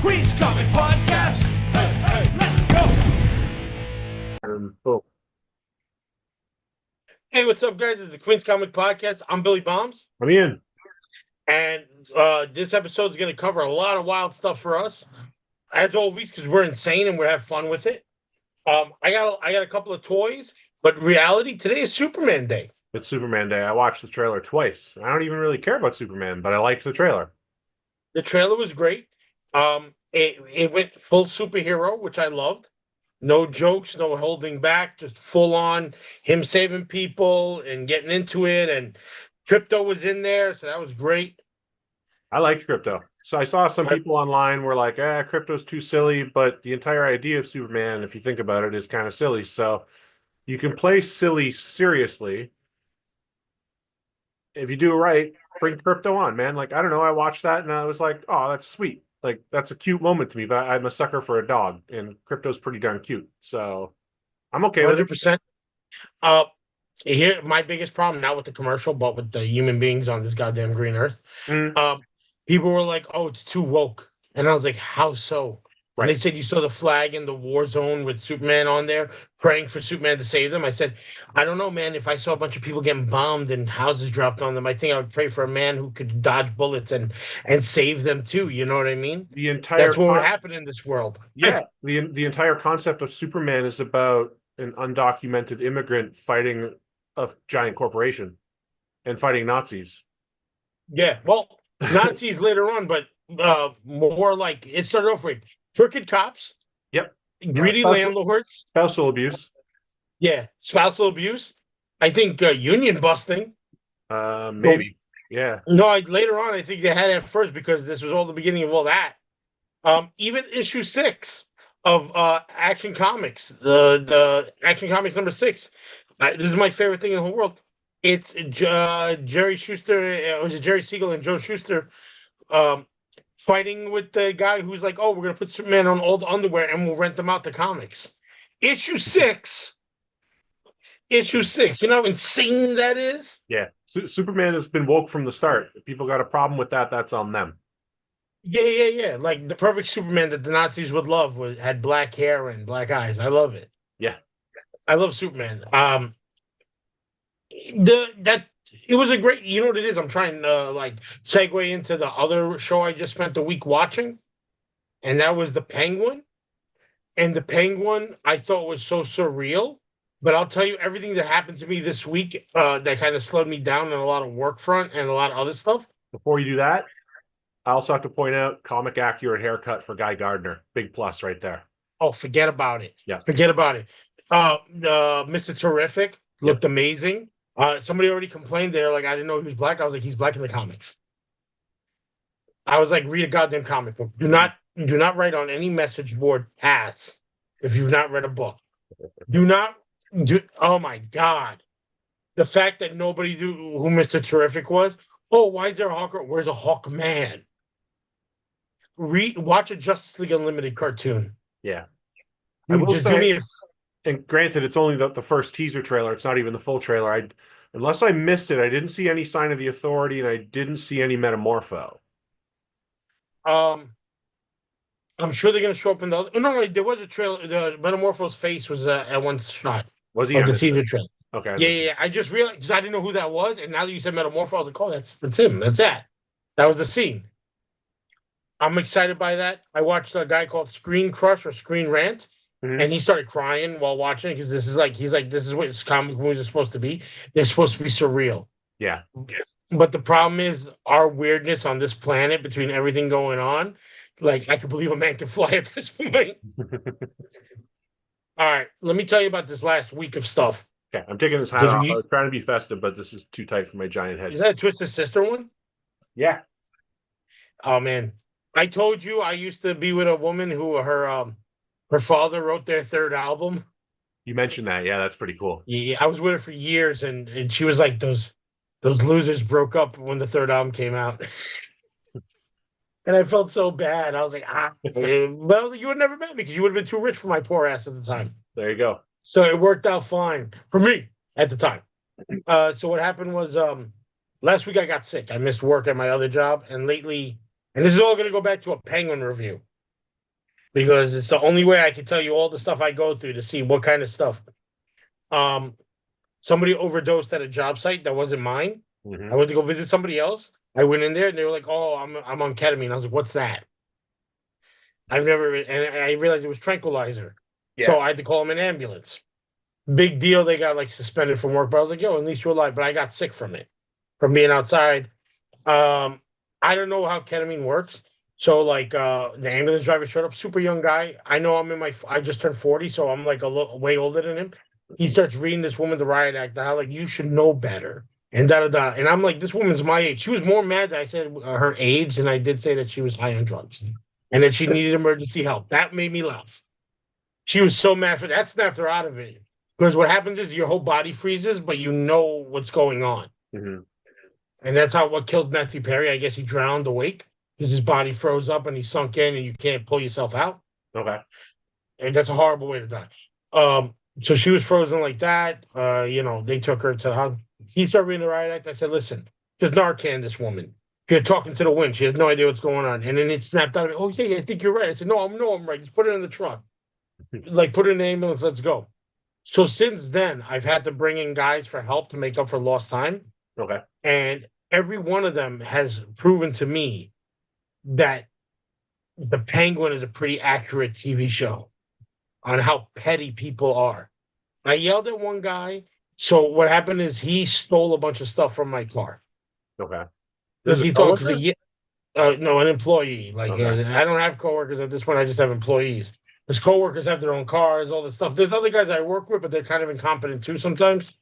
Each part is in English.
Queen's Comic Podcast. Hey, let's go. Boom. Hey, what's up, guys? It's the Queen's Comic Podcast. I'm Billy Bombs, I'm Ian. and this episode is going to cover a lot of wild stuff for us, as always, because we're insane and we have fun with it. I got a couple of toys, but reality today is Superman Day. It's Superman Day. I watched the trailer twice. I don't even really care about Superman, but I liked the trailer. The trailer was great. It went full superhero, which I loved. No jokes, no holding back, just full on him saving people and getting into it. And Krypto was in there, so that was great. I liked Krypto. So I saw some people online were like, Krypto's too silly, but the entire idea of Superman, if you think about it, is kind of silly. So you can play silly seriously. If you do it right, bring Krypto on, man. Like, I don't know, I watched that and I was like, oh, that's sweet. Like, that's a cute moment to me, but I'm a sucker for a dog, and Krypto's pretty darn cute. So I'm okay with it. 100%. Here, my biggest problem, not with the commercial, but with the human beings on this goddamn green earth. People were like, "Oh, it's too woke," and I was like, "How so?" Right. And they said you saw the flag in the war zone with Superman on there, praying for Superman to save them. I said, "I don't know, man. If I saw a bunch of people getting bombed and houses dropped on them, I think I would pray for a man who could dodge bullets and save them too." You know what I mean? The entire That's what would happen in this world. Yeah, the entire concept of Superman is about an undocumented immigrant fighting a giant corporation and fighting Nazis. Yeah, well, Nazis later on, but more like it started off with crooked cops, Yep. greedy landlords, Spousal abuse. yeah, spousal abuse. I think union busting. Maybe. Yeah. No, later on, I think they had it first because this was all the beginning of all that. Even issue 6 of Action Comics, the Action Comics number 6. This is my favorite thing in the whole world. It's Jerry Schuster, was it Jerry Siegel and Joe Schuster fighting with the guy who's like, "Oh, we're gonna put Superman on old underwear and we'll rent them out to comics." Issue 6. Issue 6. You know how insane that is? Yeah. Superman has been woke from the start. If people got a problem with that, that's on them. Yeah. Like the perfect Superman that the Nazis would love had black hair and black eyes. I love it. Yeah. I love Superman. It was a great. You know what it is? I'm trying to segue into the other show I just spent the week watching, and that was the Penguin. And the Penguin I thought was so surreal. But I'll tell you everything that happened to me this week that kind of slowed me down on a lot of work front and a lot of other stuff. Before you do that, I also have to point out comic accurate haircut for Guy Gardner. Big plus right there. Oh, forget about it. Yeah. Forget about it. Mr. Terrific looked amazing. Somebody already complained there, like, I didn't know he was black. I was like, he's black in the comics. I was like, read a goddamn comic book. Do not write on any message board paths if you've not read a book. Oh my God. The fact that nobody knew who Mr. Terrific was. Oh, why is there a Hawker? Where's a Hawk Man? Watch a Justice League Unlimited cartoon. Yeah. And granted, it's only the first teaser trailer. It's not even the full trailer. Unless I missed it, I didn't see any sign of the Authority, and I didn't see any Metamorpho. I'm sure they're going to show up in the other... No, there was a trailer. The Metamorpho's face was at one shot. Was he? Of the teaser trailer. Okay. Yeah. I just realized, because I didn't know who that was, and now that you said Metamorpho, I was like, oh, that's him. That's that. That was the scene. I'm excited by that. I watched a guy called Screen Crush or Screen Rant, and he started crying while watching it because this is what comic movies are supposed to be. They're supposed to be surreal. Yeah. But the problem is our weirdness on this planet between everything going on. Like, I can believe a man can fly at this point. All right, let me tell you about this last week of stuff. Okay, I'm taking this hat off. I was trying to be festive, but this is too tight for my giant head. Is that a Twisted Sister one? Yeah. Oh, man. I told you I used to be with a woman who her father wrote their third album. You mentioned that. Yeah, that's pretty cool. Yeah, I was with her for years, and she was like, those losers broke up when the third album came out. And I felt so bad. I was like, but I was like, you would never met me because you would have been too rich for my poor ass at the time. There you go. So it worked out fine for me at the time. So what happened was last week I got sick. I missed work at my other job. And lately, and this is all going to go back to a Penguin review. because it's the only way I can tell you all the stuff I go through to see what kind of stuff. Um, Somebody overdosed at a job site that wasn't mine. I went to go visit somebody else. I went in there and they were like, "Oh, I'm on ketamine." I was like, "What's that?" I've never, and I realized it was tranquilizer. So I had to call them an ambulance. Big deal. They got like suspended from work, but I was like, "Yo, at least you're alive." But I got sick from it, from being outside. I don't know how ketamine works. So like the ambulance driver showed up, super young guy. I know I just turned 40, so I'm like a little way older than him. He starts reading this woman the riot act, how like you should know better. And da da da. And I'm like, this woman's my age. She was more mad that I said her age than I did say that she was high on drugs and that she needed emergency help. That made me laugh. She was so mad for that, snapped her out of it. Because what happens is your whole body freezes, but you know what's going on. Mm-hmm. And that's what killed Matthew Perry. I guess he drowned awake because his body froze up and he sunk in and you can't pull yourself out. Okay. And that's a horrible way to die. So she was frozen like that. They took her to the hospital. He started reading the riot act. I said, listen, there's Narcan, this woman. You're talking to the wind. She has no idea what's going on. And then it snapped out of me. Oh, yeah, I think you're right. I said, no, I'm right. Just put it in the truck. Like, put it in the ambulance. Let's go. So since then, I've had to bring in guys for help to make up for lost time. Okay. And every one of them has proven to me that The Penguin is a pretty accurate TV show on how petty people are. I yelled at one guy. So what happened is he stole a bunch of stuff from my car. Okay. Because This he is thought, coworker? no, an employee. Like Okay. I don't have coworkers at this point. I just have employees. Because coworkers have their own cars, all this stuff. There's other guys I work with, but they're kind of incompetent too sometimes.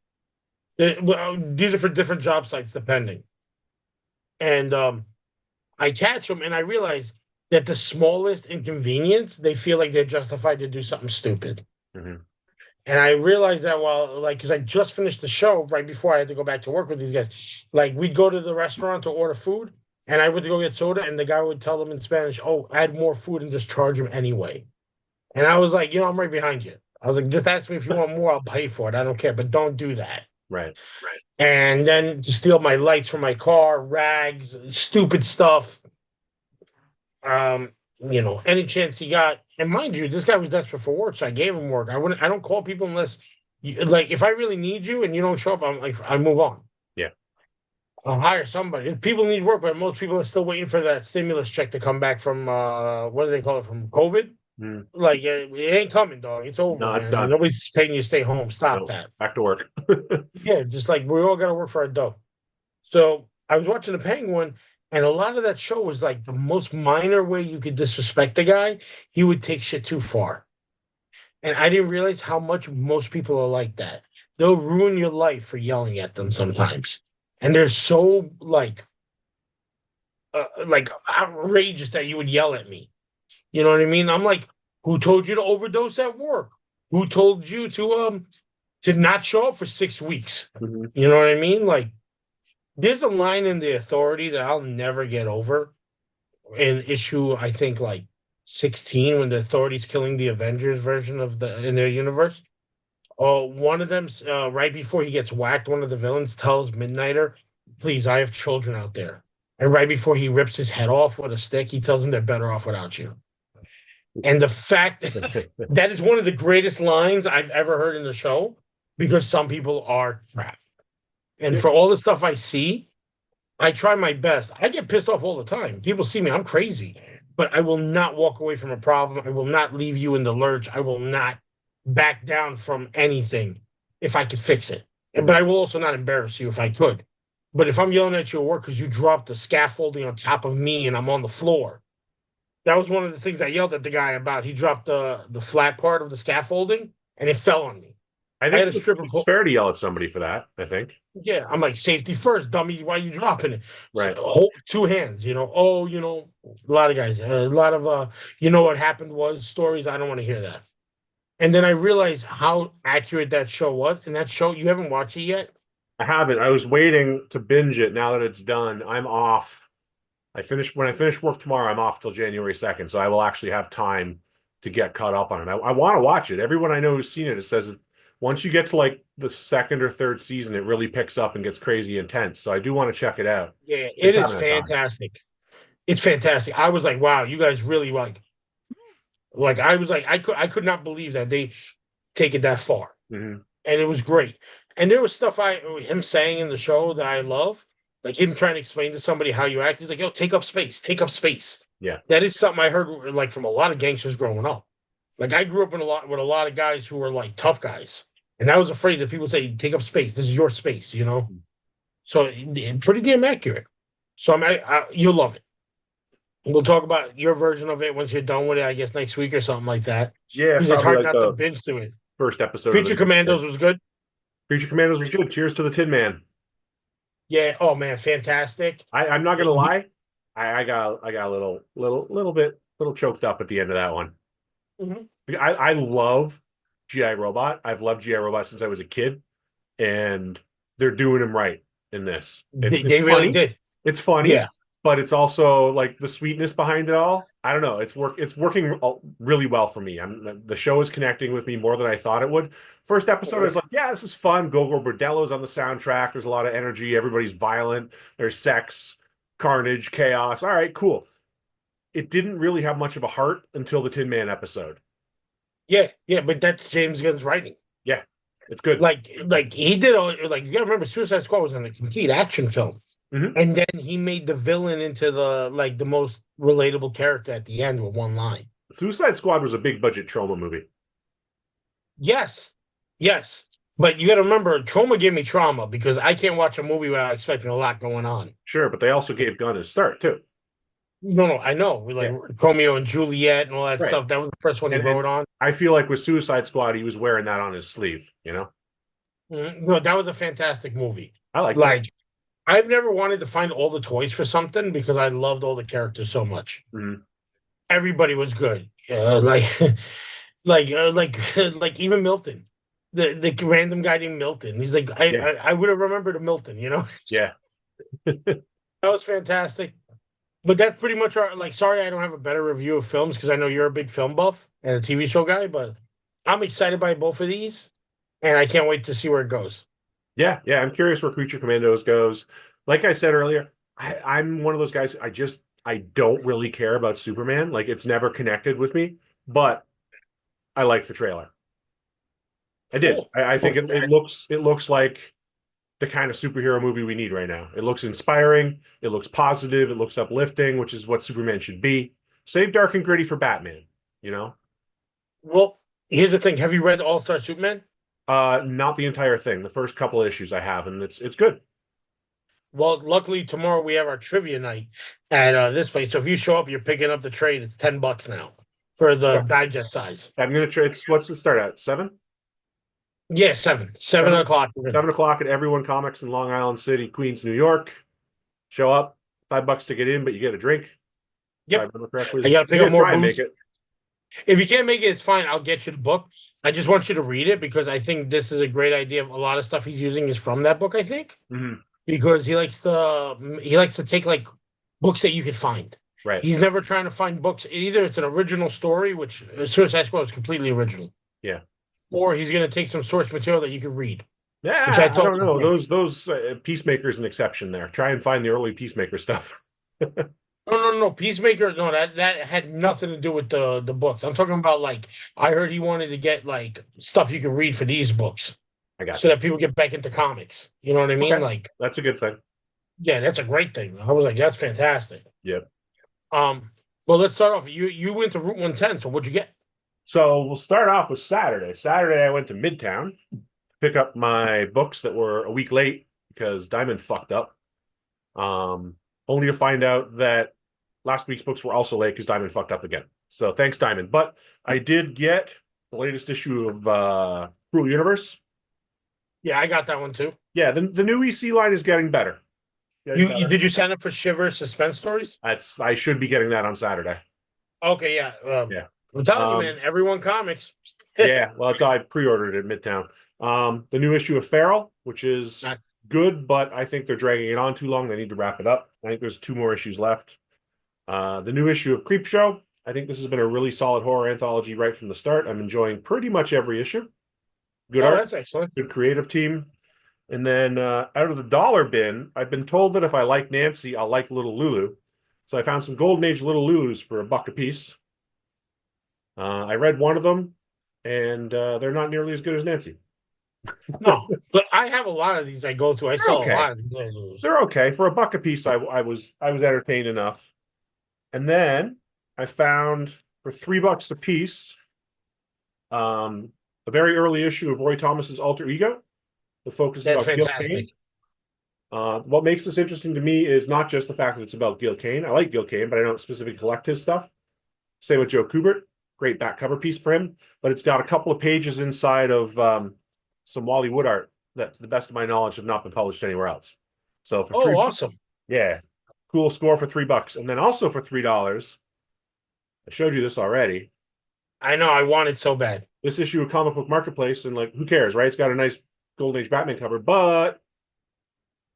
These are for different job sites, depending. And I catch them, and I realize that the smallest inconvenience, they feel like they're justified to do something stupid. Mm-hmm. And I realized that because I just finished the show right before I had to go back to work with these guys. Like, we'd go to the restaurant to order food, and I went to go get soda, and the guy would tell them in Spanish, "Oh, add more food and just charge him anyway." And I was like, I'm right behind you. I was like, just ask me if you want more, I'll pay for it. I don't care, but don't do that. Right. And then to steal my lights from my car, rags, stupid stuff. Any chance he got. And mind you, this guy was desperate for work, so I gave him work. I don't call people unless like if I really need you and you don't show up, I'm like, I move on. Yeah. I'll hire somebody. If people need work, but most people are still waiting for that stimulus check to come back from what do they call it, from COVID? Mm. Like it ain't coming, dog. It's over. No, it's man. done. Nobody's paying you to stay home. Stop No, that. back to work. Yeah, just like we all got to work for our dough. So I was watching the Penguin, and a lot of that show was like the most minor way you could disrespect the guy. He would take shit too far, and I didn't realize how much most people are like that. They'll ruin your life for yelling at them sometimes, and they're so like outrageous that you would yell at me. You know what I mean? I'm like, who told you to overdose at work? Who told you to not show up for 6 weeks? Mm-hmm. You know what I mean? Like, there's a line in the authority that I'll never get over. In issue, I think like 16, when the authority's killing the Avengers version in their universe. Oh, one of them, right before he gets whacked, one of the villains tells Midnighter, "Please, I have children out there." And right before he rips his head off with a stick, he tells him they're better off without you. And the fact that is one of the greatest lines I've ever heard in the show, because some people are crap. And for all the stuff I see, I try my best. I get pissed off all the time. People see me, I'm crazy, but I will not walk away from a problem. I will not leave you in the lurch. I will not back down from anything if I could fix it. But I will also not embarrass you if I could. But if I'm yelling at you at work because you dropped the scaffolding on top of me and I'm on the floor, that was one of the things I yelled at the guy about. He dropped the flat part of the scaffolding and it fell on me. I think it's fair to yell at somebody for that, I think. Yeah, I'm like, safety first, dummy. Why are you dropping it? Right. So, hold 2 hands, a lot of guys, a lot of, what happened was stories. I don't want to hear that. And then I realized how accurate that show was. And that show, you haven't watched it yet? I haven't. I was waiting to binge it. Now that it's done, I'm off. When I finish work tomorrow, I'm off till January 2nd. So I will actually have time to get caught up on it. I want to watch it. Everyone I know who's seen it says once you get to like the second or third season, it really picks up and gets crazy intense. So I do want to check it out. Yeah, it is fantastic. It's fantastic. I was like, wow, you guys really Like I was like I could not believe that they take it that far, Mhm. and it was great. And there was stuff him saying in the show that I love, like him trying to explain to somebody how you act. He's like, "Yo, take up space, take up space." Yeah. That is something I heard like from a lot of gangsters growing up. Like I grew up with a lot of guys who were like tough guys, and I was afraid that people say, "Take up space. This is your space," you know. So pretty damn accurate. So you'll love it. We'll talk about your version of it once you're done with it, I guess next week or something like that. Yeah, Because it's probably hard like not to the binge to it. first episode of the Creature next Commandos day. was good. Creature Commandos was good. Cheers to the Tin Man. Yeah. Oh man, fantastic. I'm not gonna lie. I got a little choked up at the end of that one. Mhm. I love GI Robot. I've loved GI Robot since I was a kid, and they're doing him right in this. They It's really funny. did. It's funny, Yeah. but it's also like the sweetness behind it all. I don't know. It's working really well for me. The show is connecting with me more than I thought it would. First episode, I was like, yeah, this is fun. Gogo Bordello's on the soundtrack. There's a lot of energy. Everybody's violent. There's sex, carnage, chaos. All right, cool. It didn't really have much of a heart until the Tin Man episode. Yeah, but that's James Gunn's writing. Yeah, it's good. Like he did like you gotta remember Suicide Squad was a complete action film. Mhm. And then he made the villain into the most relatable character at the end with one line. Suicide Squad was a big budget trauma movie. Yes. Yes. But you gotta remember, trauma gave me trauma because I can't watch a movie without expecting a lot going on. Sure, but they also gave Gunn his start too. No, I know. Like Romeo and Juliet and all that Right. stuff. That was the first one he And wrote on. I feel like with Suicide Squad, he was wearing that on his sleeve. You know, No, that was a fantastic movie. I like that. Like, I've never wanted to find all the toys for something because I loved all the characters so much. Mhm. Everybody was good. Like even Milton, the random guy named Milton. He's like, Yeah. I would have remembered a Milton, you know. Yeah. That was fantastic. But that's pretty much our like. Sorry, I don't have a better review of films because I know you're a big film buff and a TV show guy. But I'm excited by both of these, and I can't wait to see where it goes. Yeah, I'm curious where Creature Commandos goes. Like I said earlier, I'm one of those guys. I don't really care about Superman. Like it's never connected with me, but I like the trailer. I did. Cool. I think it looks like the kind of superhero movie we need right now. It looks inspiring. It looks positive. It looks uplifting, which is what Superman should be. Save dark and gritty for Batman. You know, Well, here's the thing. Have you read All Star Superman? not the entire thing. The first couple of issues I have, and it's good. Well, luckily tomorrow we have our trivia night at this place. So if you show up, you're picking up the trade. It's $10 now for the digest size. I'm gonna try. What's it start at 7? Yeah, 7 o'clock. 7 o'clock at Everyone Comics in Long Island City, Queens, New York. Show up. $5 to get in, but you get a drink. Yep. If I remember correctly. I got to pick You're up gonna more try and booze. make it. If you can't make it, it's fine. I'll get you the book. I just want you to read it because I think this is a great idea. A lot of stuff he's using is from that book, I think, Mhm. because he likes to take like books that you could find. Right. He's never trying to find books. Either it's an original story, which Suicide Squad is completely original. Yeah. Or he's going to take some source material that you can read. Yeah, Which I I thought don't was know. great. Those Peacemaker's an exception there. Try and find the early Peacemaker stuff. No. Peacemaker, no, that had nothing to do with the books. I'm talking about like I heard he wanted to get like stuff you can read for these books, I got so you. that people get back into comics. You know what I mean? Okay. Like, That's a good thing. yeah, that's a great thing. I was like, that's fantastic. Yep. Well, let's start off. You went to Route 110, so what'd you get? So we'll start off with Saturday. Saturday, I went to Midtown to pick up my books that were a week late because Diamond fucked up. Only to find out that last week's books were also late because Diamond fucked up again. So thanks, Diamond. But I did get the latest issue of Cruel Universe. Yeah, I got that one too. Yeah, the new EC line is getting better. You did you sign up for Shiver Suspense Stories? I should be getting that on Saturday. Okay, yeah. Yeah. I'm telling you, man, Everyone Comics. Yeah, well, I pre-ordered it at Midtown. The new issue of Feral, which is good, but I think they're dragging it on too long. They need to wrap it up. I think there's 2 more issues left. The new issue of Creepshow. I think this has been a really solid horror anthology right from the start. I'm enjoying pretty much every issue. Good art, That's excellent. good creative team. And then out of the dollar bin, I've been told that if I like Nancy, I'll like Little Lulu. So I found some Golden Age Little Lulus for $1 a piece. I read one of them, and they're not nearly as good as Nancy. No, but I have a lot of these I go to. I They're sell a okay. lot of these. They're okay for a buck a piece. I was entertained enough, and then I found for $3 a piece, a very early issue of Roy Thomas's Alter Ego that focuses That's on Gil Kane. fantastic. What makes this interesting to me is not just the fact that it's about Gil Kane. I like Gil Kane, but I don't specifically collect his stuff. Same with Joe Kubert. Great back cover piece for him. But it's got a couple of pages inside of some Wally Wood art that, to the best of my knowledge, have not been published anywhere else. So for Oh, three, awesome. yeah, cool score for $3. And then also for $3, I showed you this already. I know. I want it so bad. This issue of Comic Book Marketplace, and like, who cares, right? It's got a nice Golden Age Batman cover, but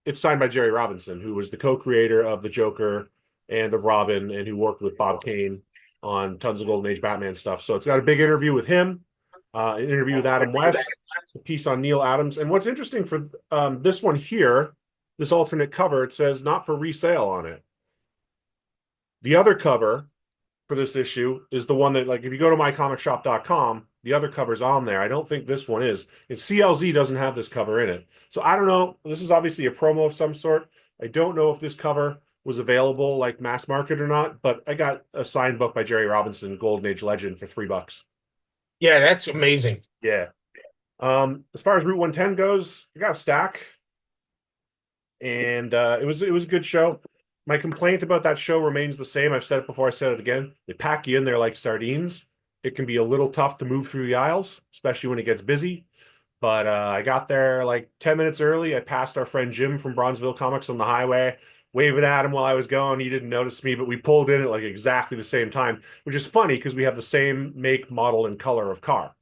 it's signed by Jerry Robinson, who was the co-creator of the Joker and of Robin, and who worked with Bob Kane on tons of Golden Age Batman stuff. So it's got a big interview with him, an interview with Adam West, a piece on Neil Adams. And what's interesting for this one here, this alternate cover, it says not for resale on it. The other cover for this issue is the one that, like, if you go to mycomicshop.com, the other cover's on there. I don't think this one is. And CLZ doesn't have this cover in it. So I don't know. This is obviously a promo of some sort. I don't know if this cover was available like mass market or not, but I got a signed book by Jerry Robinson, Golden Age Legend, for $3. Yeah, that's amazing. Yeah. As far as Route 110 goes, I got a stack. And it was a good show. My complaint about that show remains the same. I've said it before, I said it again. They pack you in there like sardines. It can be a little tough to move through the aisles, especially when it gets busy. But I got there like 10 minutes early. I passed our friend Jim from Bronzeville Comics on the highway, waving at him while I was going. He didn't notice me, but we pulled in at like exactly the same time, which is funny because we have the same make, model, and color of car,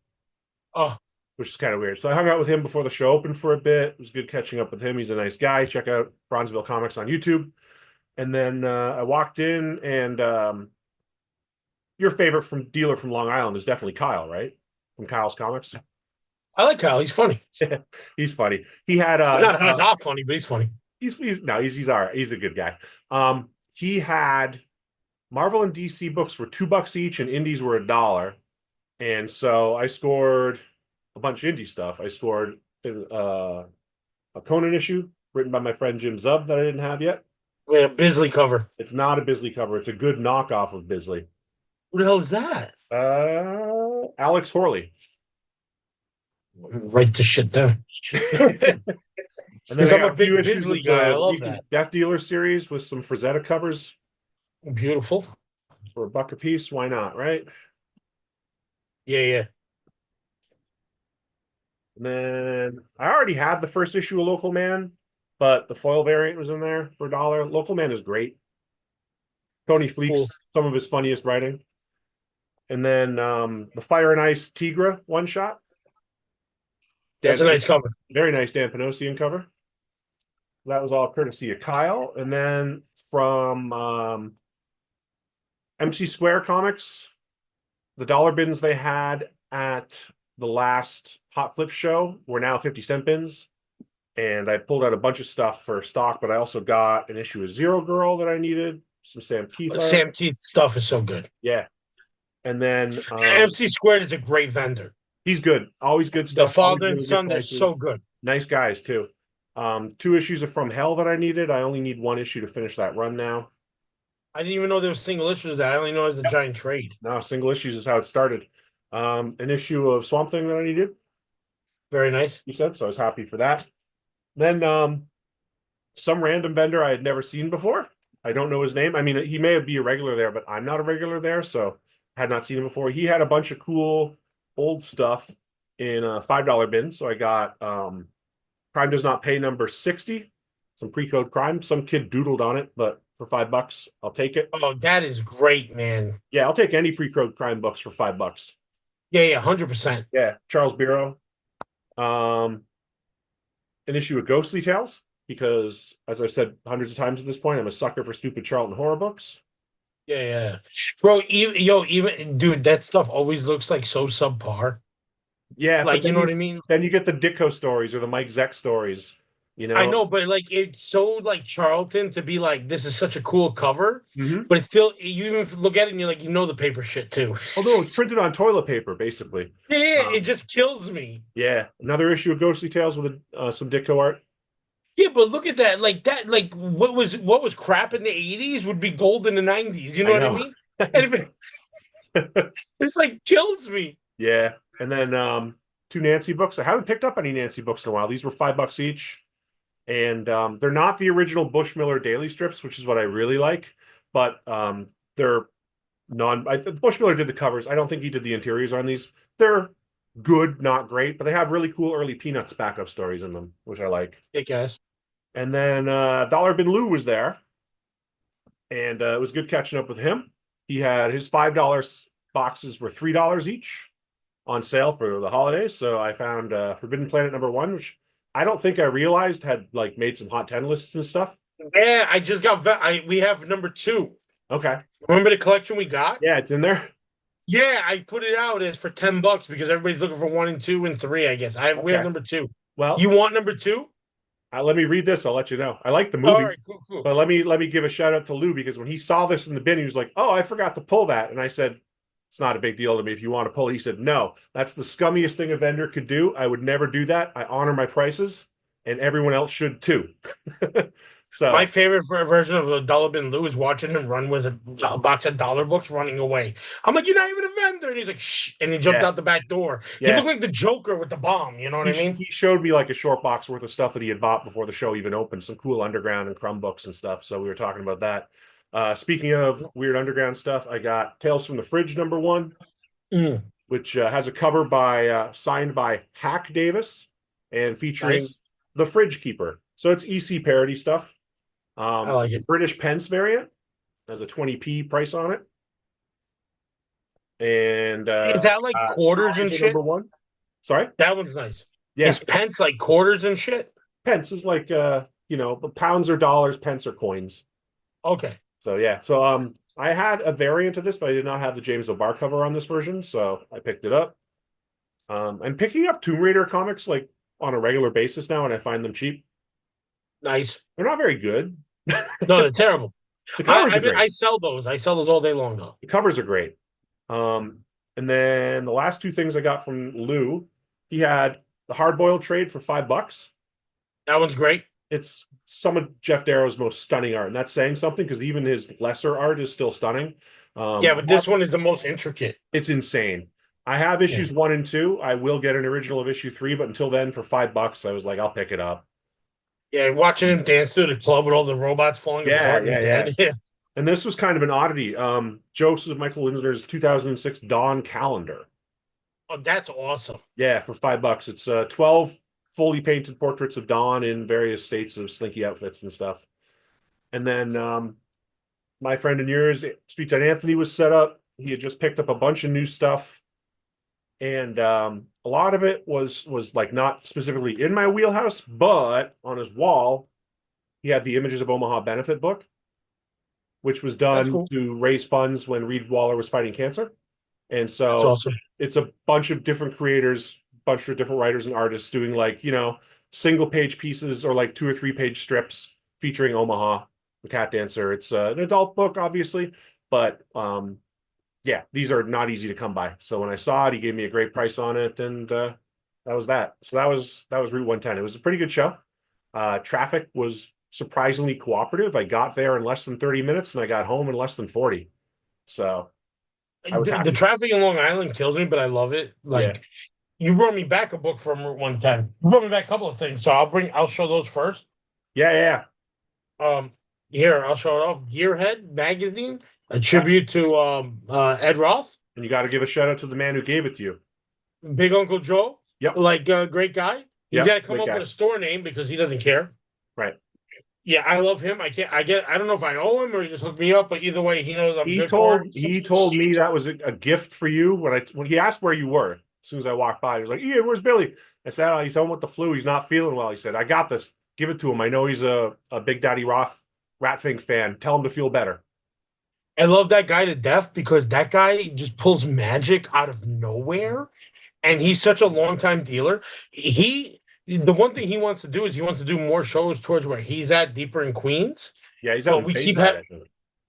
Oh, which is kind of weird. So I hung out with him before the show opened for a bit. It was good catching up with him. He's a nice guy. Check out Bronzeville Comics on YouTube. And then I walked in, and your favorite dealer from Long Island is definitely Kyle, right? From Kyle's Comics. I like Kyle. He's funny. He's funny. He had Not funny, but he's funny. he's all right. He's a good guy. He had Marvel and DC books were $2 each, and indies were $1. And so I scored a bunch of indie stuff. I scored a Conan issue written by my friend Jim Zub that I didn't have yet. We had a Bisley cover. It's not a Bisley cover. It's a good knockoff of Bisley. Who the hell is that? Alex Horley. Write the shit down. And then Because I I'm got a big few issues Bisley of guy. I the love recent that. Death Dealer series with some Frazetta covers Beautiful. for $1 a piece. Why not, right? Yeah, yeah. And then I already had the first issue of Local Man, but the foil variant was in there for $1. Local Man is great. Tony Fleek's Cool. some of his funniest writing. And then the Fire and Ice Tigra one shot. That's a nice cover. Very nice Dan Panosian cover. That was all courtesy of Kyle. And then from MC Square Comics, the dollar bins they had at the last Hot Flip show were now 50-cent bins. And I pulled out a bunch of stuff for stock, but I also got an issue of Zero Girl that I needed, some Sam Keith art. Sam Keith stuff is so good. Yeah. And then And MC Squared is a great vendor. he's good. Always good The stuff. father Always and really son, good they're prices. so good. Nice guys, too. 2 issues of From Hell that I needed. I only need 1 issue to finish that run now. I didn't even know there was single issues of that. I only know it's a giant trade. No, single issues is how it started. An issue of Swamp Thing that I needed, Very nice. you said, so I was happy for that. Then some random vendor I had never seen before. I don't know his name. I mean, he may be a regular there, but I'm not a regular there, so I had not seen him before. He had a bunch of cool old stuff in a $5 bin. So I got Crime Does Not Pay number 60, some pre-code crime. Some kid doodled on it, but for $5, I'll take it. Oh, that is great, man. Yeah, I'll take any pre-code crime books for $5. Yeah, yeah, 100%. Yeah, Charles Bureau. An issue of Ghostly Tales, because as I've said hundreds of times at this point, I'm a sucker for stupid Charlton horror books. Yeah, yeah. Bro, even dude, that stuff always looks like so subpar. Yeah, Like, but you know what I mean? then you get the Ditko stories or the Mike Zeck stories, I know, but like it's so like Charlton to be like, this is such a cool cover, Hmm. but it's still you even look at it and you're like, the paper shit too. Although it's printed on toilet paper, basically. Yeah, it Um, just kills me. yeah, another issue of Ghostly Tales with some Ditko art. Yeah, but look at that. Like what was crap in the 80s would be gold in the 90s. You know I what I know. mean? And if it's like kills me. Yeah, and then two Nancy books. I haven't picked up any Nancy books in a while. These were $5 each, and they're not the original Bushmiller daily strips, which is what I really like. But they're non. Bushmiller did the covers. I don't think he did the interiors on these. They're good, not great, but they have really cool early Peanuts backup stories in them, which I like. Hey guys. And then Dollar Bin Lou was there, and it was good catching up with him. He had his $5 boxes were $3 each on sale for the holidays. So I found Forbidden Planet #1, which I don't think I realized had like made some hot 10 lists and stuff. Yeah, I just got we have #2. Okay. Remember the collection we got? Yeah, it's in there. Yeah, I put it out as for $10 because everybody's looking for 1 and 2 and 3, I guess. We have Okay. #2. Well, You want #2? let me read this. I'll let you know. I like the All movie, right, cool. but let me give a shout out to Lou because when he saw this in the bin, he was like, "Oh, I forgot to pull that," and I said, "It's not a big deal to me if you want to pull it." He said, "No, that's the scummiest thing a vendor could do. I would never do that. I honor my prices, and everyone else should too." So My favorite version of the Dollar Bin Lou is watching him run with a box of dollar books running away. I'm like, you're not even a vendor. And he's like, shh. And he jumped yeah, out the back door. He yeah. looked like the Joker with the bomb. You know what I mean? He showed me like a short box worth of stuff that he had bought before the show even opened, some cool underground and crumb books and stuff. So we were talking about that. Speaking of weird underground stuff, I got Tales from the Fridge #1, Mm, which has a cover by signed by Hack Davis and featuring nice. the Fridge Keeper. So it's EC parody stuff. I like it. British Pence variant has a 20p price on it. And Is that like quarters and Hellraiser shit? #1. Sorry? That one's nice. Yeah. Is pence like quarters and shit? Pence is like the pounds or dollars, pence or coins. Okay. So yeah. So I had a variant of this, but I did not have the James O'Barr cover on this version, so I picked it up. I'm picking up Tomb Raider comics like on a regular basis now, and I find them cheap. Nice. They're not very good. No, they're terrible. The covers are I great. sell those. I sell those all day long, though. The covers are great. And then the last two things I got from Lou, he had the hard boiled trade for $5. That one's great. It's some of Jeff Darrow's most stunning art, and that's saying something because even his lesser art is still stunning. Yeah, but this one is the most intricate. It's insane. I have issues 1 and 2. I will get an original of issue 3, but until then, for $5, I was like, I'll pick it up. Yeah, watching him dance through the club with all the robots falling apart and dead. Yeah. And this was kind of an oddity. Joseph Michael Linsner's 2006 Dawn calendar. Oh, that's awesome. Yeah, for $5. It's 12 fully painted portraits of Dawn in various states of slinky outfits and stuff. And then my friend and yours, Street Side Anthony, was set up. He had just picked up a bunch of new stuff. And a lot of it was like not specifically in my wheelhouse, but on his wall, he had the Images of Omaha benefit book, which was done to raise funds when Reed Waller was fighting cancer. And so that's awesome. It's a bunch of different creators, bunch of different writers and artists doing like, single page pieces or like 2 or 3 page strips featuring Omaha, the cat dancer. It's an adult book, obviously, but yeah, these are not easy to come by. So when I saw it, he gave me a great price on it, and that was that. So that was Route 110. It was a pretty good show. Traffic was surprisingly cooperative. I got there in less than 30 minutes, and I got home in less than 40. So the traffic in Long Island kills me, but I love it. Like you brought me back a book from Route 110. You brought me back a couple of things, so I'll show those first. Yeah. Here I'll show it off. Gearhead magazine, a tribute to Ed Roth. And you got to give a shout out to the man who gave it to you, Big Uncle Joe. Yep. Like great guy. He's got to come up with a store name because he doesn't care. Right. Yeah, I love him. I don't know if I owe him or he just hooked me up, but either way, he knows I'm good for him. He told me that was a gift for you when he asked where you were. As soon as I walked by, he was like, "Yeah, where's Billy?" I said, "Oh, he's home with the flu. He's not feeling well." He said, "I got this. Give it to him. I know he's a Big Daddy Roth Ratfink fan. Tell him to feel better." I love that guy to death because that guy just pulls magic out of nowhere, and he's such a longtime dealer. The one thing he wants to do is he wants to do more shows towards where he's at, deeper in Queens. Yeah, he's But out in we keep Bayside, I think.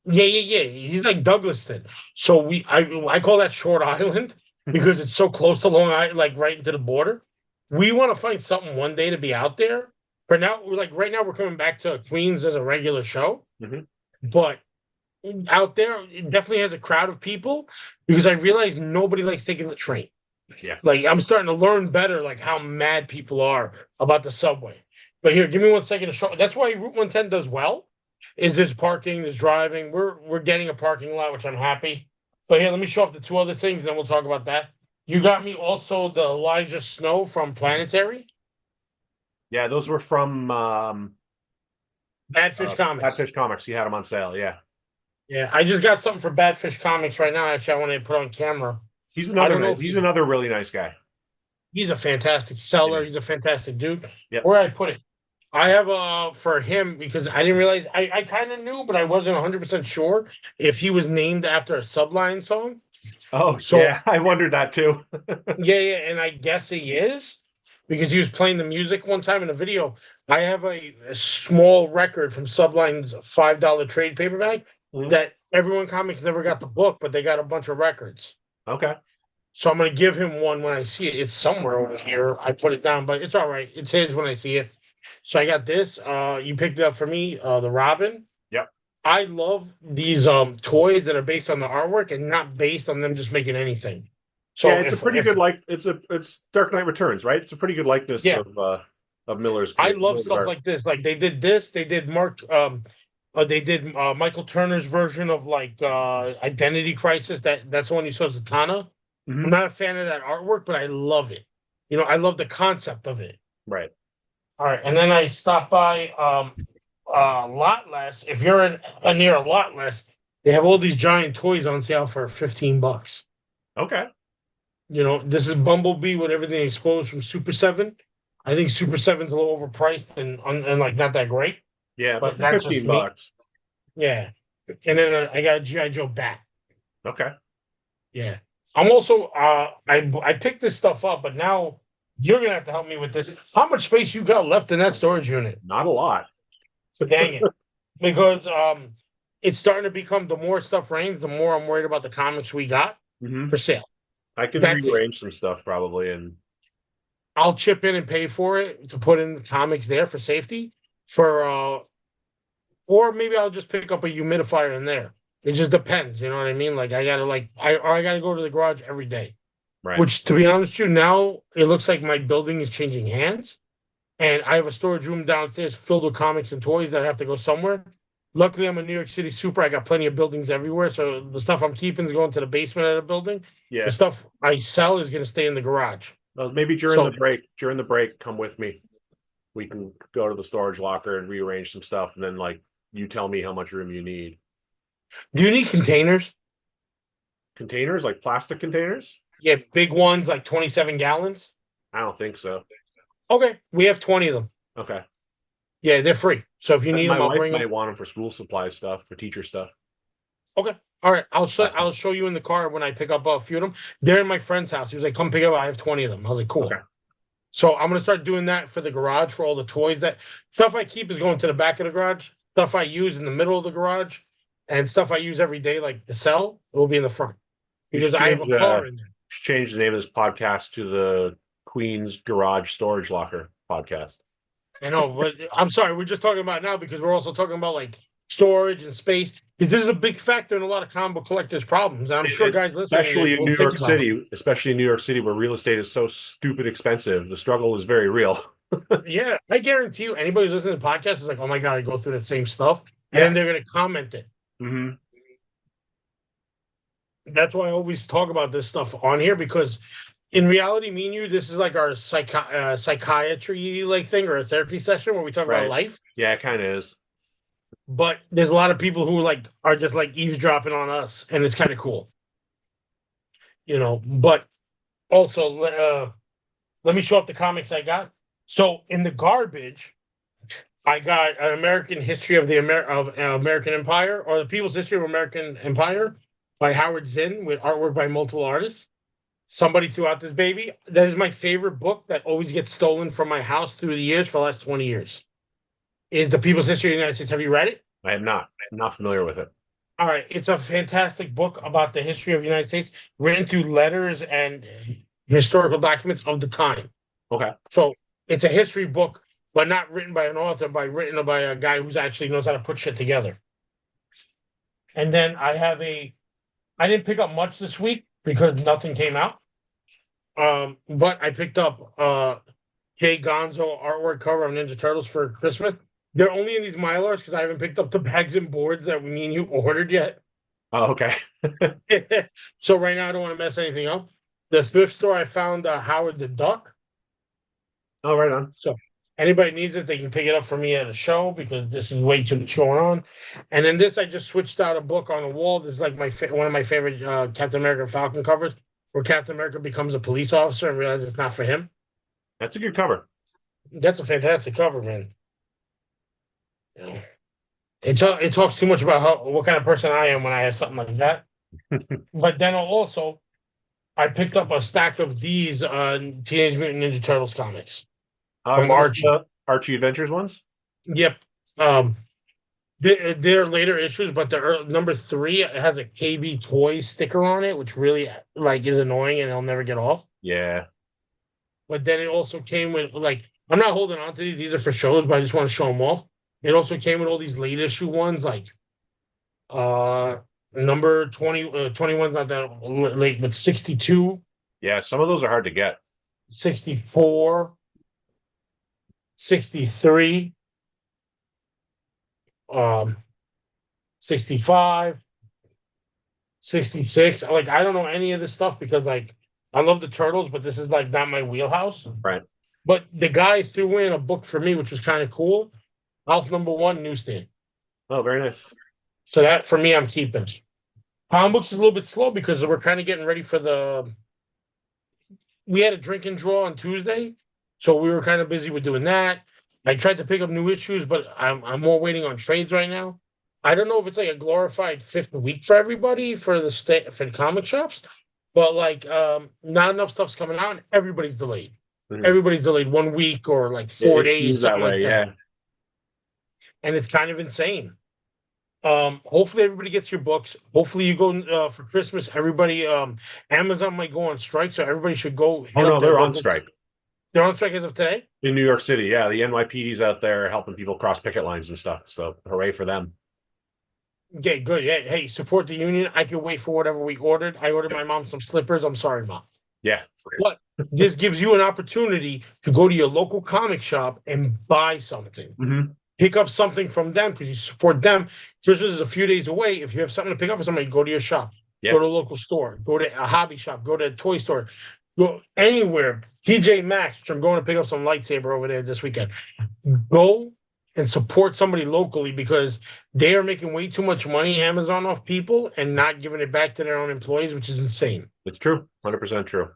yeah. He's like Douglaston. So I call that Short Island because it's so close to Long Island, like right into the border. We want to find something one day to be out there. For now, we're like right now we're coming back to Queens as a regular show, Mhm. but out there it definitely has a crowd of people because I realize nobody likes taking the train. Yeah. Like I'm starting to learn better, like how mad people are about the subway. But here, give me 1 second to show. That's why Route 110 does well. Is there's parking, there's driving. We're getting a parking lot, which I'm happy. But here, let me show off the two other things, then we'll talk about that. You got me also the Elijah Snow from Planetary, Yeah, those were from Bad Fish Comics. Catfish Comics. He had them on sale. Yeah, Yeah, I just got something for Bad Fish Comics right now. Actually, I want to put on camera. he's I don't know if he's another really nice guy. he's a fantastic seller. Yeah. He's a fantastic dude. Yep. Where I put it, I have for him because I didn't realize I kind of knew, but I wasn't 100% sure if he was named after a Subline song. Oh, So- yeah, I wondered that too. Yeah, and I guess he is because he was playing the music one time in a video. I have a small record from Subline's $5 trade paperback Mhm. that Everyone Comics never got the book, but they got a bunch of records. Okay. So I'm gonna give him one when I see it. It's somewhere over here. I put it down, but it's all right. It's his when I see it. So I got this. You picked it up for me, the Robin. Yep. I love these toys that are based on the artwork and not based on them just making anything. So yeah, it's a pretty good it's Dark Knight Returns, right? It's a pretty good likeness Yeah. of Miller's. I love Miller's stuff art. like this. Like they did this. They did Michael Turner's version of like Identity Crisis. That's the one you saw Zatanna. Mhm. I'm not a fan of that artwork, but I love it. You know, I love the concept of it. Right. All right, and then I stopped by Lot Less. If you're near a Lot Less, they have all these giant toys on sale for $15. Okay. You know, this is Bumblebee with everything exposed from Super 7. I think Super 7's a little overpriced and like not that great. Yeah, But but for that's just $15. Yeah. And then I got a G.I. Joe Bat. Okay. Yeah. I'm also I picked this stuff up, but now you're gonna have to help me with this. How much space you got left in that storage unit? Not a lot. Dang it. Because it's starting to become the more stuff rains, the more I'm worried about the comics we got Mhm. for sale. I can That's it. rearrange some stuff probably, and I'll chip in and pay for it to put in the comics there for safety. Or maybe I'll just pick up a humidifier in there. It just depends, you know what I mean? Like I gotta go to the garage every day. right. Which to be honest with you, now it looks like my building is changing hands. And I have a storage room downstairs filled with comics and toys that have to go somewhere. Luckily, I'm a New York City super. I got plenty of buildings everywhere. So the stuff I'm keeping is going to the basement of the building. Yeah. The stuff I sell is going to stay in the garage. Well, maybe during So- the break, come with me. We can go to the storage locker and rearrange some stuff, and then like you tell me how much room you need. Do you need containers? Containers, like plastic containers? Yeah, big ones like 27 gallons. I don't think so. Okay, we have 20 of them. Okay. Yeah, they're free. So if you need My them, I'll wife bring might them. want them for school supply stuff, for teacher stuff. Okay. All right. That's fine. I'll show you in the car when I pick up a few of them. They're in my friend's house. He was like, come pick up. I have 20 of them. I was like, cool. Okay. So I'm gonna start doing that for the garage for all the toys. That stuff I keep is going to the back of the garage. Stuff I use in the middle of the garage, and stuff I use every day, like to sell, will be in the front. You Because should I have a change, car in there. Change the name of this podcast to the Queen's Garage Storage Locker podcast. I know, but I'm sorry, we're just talking about it now because we're also talking about like storage and space. Because this is a big factor in a lot of comic book collectors' problems. And I'm sure guys listening, Especially in will New think York about it. City, especially in New York City where real estate is so stupid expensive. The struggle is very real. Yeah, I guarantee you, anybody who's listening to the podcast is like, "Oh my god, I go through the same stuff," and then they're going to comment it. Mm-hmm. That's why I always talk about this stuff on here because, in reality, me and you, this is like our psychiatry like thing or a therapy session where we talk Right. about life. Yeah, it kind of is. But there's a lot of people who like are just like eavesdropping on us, and it's kind of cool, you know. But also, let me show up the comics I got. So in the garbage, I got an American History of the American Empire, or the People's History of American Empire by Howard Zinn with artwork by multiple artists. Somebody threw out this baby. That is my favorite book that always gets stolen from my house through the years for the last 20 years. Is The People's History of the United States. Have you read it? I am not. I'm not familiar with it. All right. It's a fantastic book about the history of the United States, written through letters and historical documents of the time. Okay. So it's a history book, but not written by an author, written by a guy who's actually knows how to put shit together. And then I didn't pick up much this week because nothing came out. But I picked up Jay Gonzo artwork cover of Ninja Turtles for Christmas. They're only in these Mylars because I haven't picked up the bags and boards that me and you ordered yet. Oh, okay. So right now I don't want to mess anything up. The thrift store I found Howard the Duck. Oh, right on. So anybody needs it, they can pick it up for me at a show because this is way too much going on. And then this, I just switched out a book on the wall. This is like one of my favorite Captain America Falcon covers, where Captain America becomes a police officer and realizes it's not for him. That's a good cover. That's a fantastic cover, man. You know, it talks too much about what kind of person I am when I have something like that. But then also, I picked up a stack of these Teenage Mutant Ninja Turtles comics. From Archie. Archie Adventures ones? Yep. They're later issues, but the number 3 has a KB Toys sticker on it, which really is annoying and it'll never get off. Yeah. But then it also came with I'm not holding on to these. These are for shows, but I just want to show them off. It also came with all these late issue ones, number 20, 21's not that late, but 62. Yeah, some of those are hard to get. 64. 63. 65. 66. I don't know any of this stuff because I love the Turtles, but this is not my wheelhouse. Right. But the guy threw in a book for me, which was kind of cool. Alf #1 newsstand. Oh, very nice. So that for me, I'm keeping. Comic books is a little bit slow because we're kind of getting ready for we had a drink and draw on Tuesday, so we were kind of busy with doing that. I tried to pick up new issues, but I'm more waiting on trades right now. I don't know if it's a glorified 5th week for everybody for the comic shops, but not enough stuff's coming out and everybody's delayed. Mm-hmm. Everybody's delayed 1 week or 4 days, something like that. Yeah. And it's kind of insane. Hopefully everybody gets your books. Hopefully you go for Christmas. Everybody, Amazon might go on strike, so everybody should go. Oh no, they're on strike. They're on strike as of today? In New York City, yeah. The NYPD's out there helping people cross picket lines and stuff. So hooray for them. Okay, good. Yeah, hey, support the union. I can wait for whatever we ordered. I ordered my mom some slippers. I'm sorry, Mom. Yeah. But this gives you an opportunity to go to your local comic shop and buy something. Mm-hmm. Pick up something from them because you support them. Christmas is a few days away. If you have something to pick up for somebody, go to your shop. Yep. Go to a local store. Go to a hobby shop. Go to a toy store. Go anywhere. TJ Maxx, which I'm going to pick up some lightsaber over there this weekend. Go and support somebody locally because they are making way too much money, Amazon, off people and not giving it back to their own employees, which is insane. It's true. 100% true.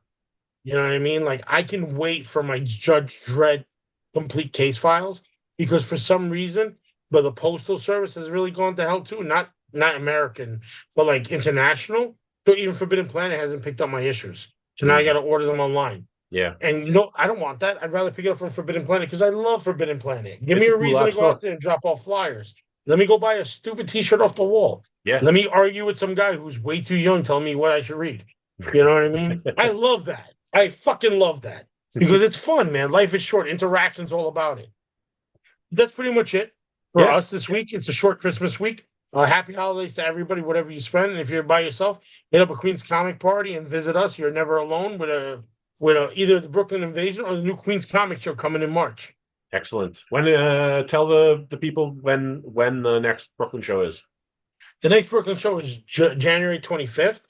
You know what I mean? I can wait for my Judge Dredd complete case files because for some reason, but the Postal Service has really gone to hell too. Not American, but international. So even Forbidden Planet hasn't picked up my issues. So now I got to order them online. Yeah. And I don't want that. I'd rather pick it up from Forbidden Planet because I love Forbidden Planet. Give me a reason to go out there and drop off flyers. Let me go buy a stupid T-shirt off the wall. Yeah. Let me argue with some guy who's way too young telling me what I should read. You know what I mean? I love that. I fucking love that because it's fun, man. Life is short. Interaction's all about it. That's pretty much it for us this week. It's a short Christmas week. Happy holidays to everybody, whatever you spend. And if you're by yourself, hit up a Queen's Comic Party and visit us. You're never alone with either the Brooklyn Invasion or the new Queen's Comic Show coming in March. Excellent. When tell the people when the next Brooklyn show is. The next Brooklyn show is January 25th,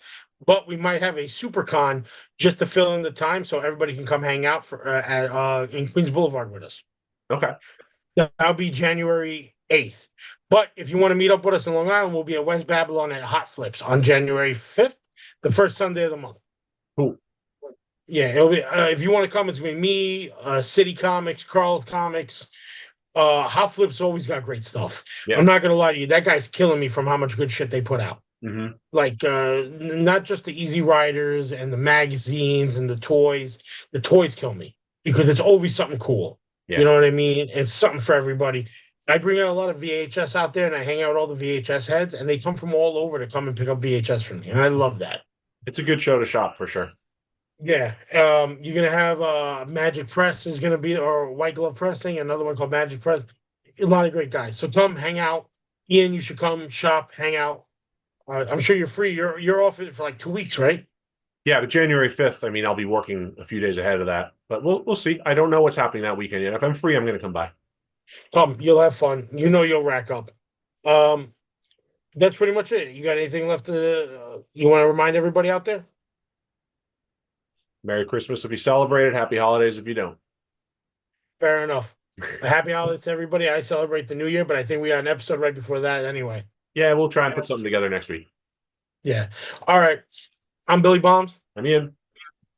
but we might have a super con just to fill in the time so everybody can come hang out in Queens Boulevard with us. Okay. That'll be January 8th. But if you want to meet up with us in Long Island, we'll be at West Babylon at Hot Flips on January 5th, the first Sunday of the month. Cool. Yeah, it'll be. If you want to come, it's going to be me, City Comics, Carl's Comics. Hot Flips always got great stuff. Yeah. I'm not going to lie to you. That guy's killing me from how much good shit they put out. Like not just the Easy Riders and the magazines and the toys. The toys kill me because it's always something cool. Yeah. You know what I mean? It's something for everybody. I bring out a lot of VHS out there and I hang out with all the VHS heads, and they come from all over to come and pick up VHS from me. And I love that. It's a good show to shop for sure. Yeah. You're gonna have Magic Press is gonna be, or White Glove Pressing, another one called Magic Press. A lot of great guys. So come hang out. Ian, you should come shop, hang out. I'm sure you're free. You're off it for like 2 weeks, right? Yeah, but January 5th, I mean, I'll be working a few days ahead of that. But we'll see. I don't know what's happening that weekend yet. If I'm free, I'm gonna come by. Come, you'll have fun. You know you'll rack up. Um, that's pretty much it. You got anything left to you want to remind everybody out there? Merry Christmas if you celebrate it. Happy holidays if you don't. Fair enough. Happy holidays to everybody. I celebrate the new year, but I think we got an episode right before that anyway. Yeah, we'll try and put something together next week. Yeah. All right. I'm Billy Bombs. I'm Ian.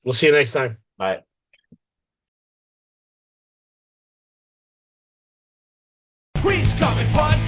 We'll see you next time. Bye. Queen's coming, pod